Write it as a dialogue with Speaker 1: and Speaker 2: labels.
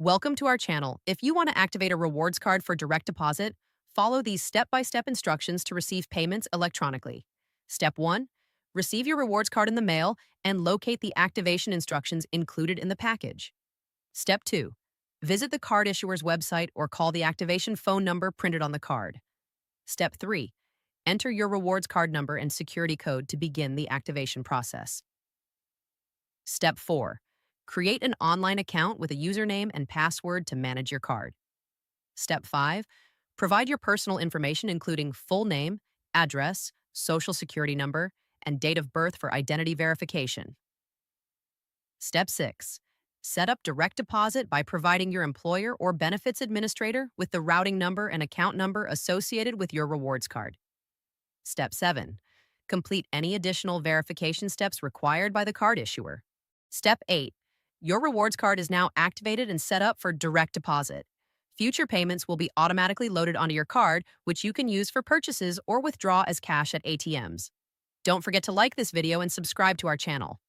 Speaker 1: Welcome to our channel. If you want to activate a rewards card for direct deposit, follow these step-by-step instructions to receive payments electronically. Step 1. Receive your rewards card in the mail and locate the activation instructions included in the package. Step 2. Visit the card issuer's website or call the activation phone number printed on the card. Step 3. Enter your rewards card number and security code to begin the activation process. Step 4. Create an online account with a username and password to manage your card. Step 5. Provide your personal information including full name, address, social security number, and date of birth for identity verification. Step 6. Set up direct deposit by providing your employer or benefits administrator with the routing number and account number associated with your rewards card. Step 7. Complete any additional verification steps required by the card issuer. Step 8. Your rewards card is now activated and set up for direct deposit. Future payments will be automatically loaded onto your card, which you can use for purchases or withdraw as cash at ATMs. Don't forget to like this video and subscribe to our channel.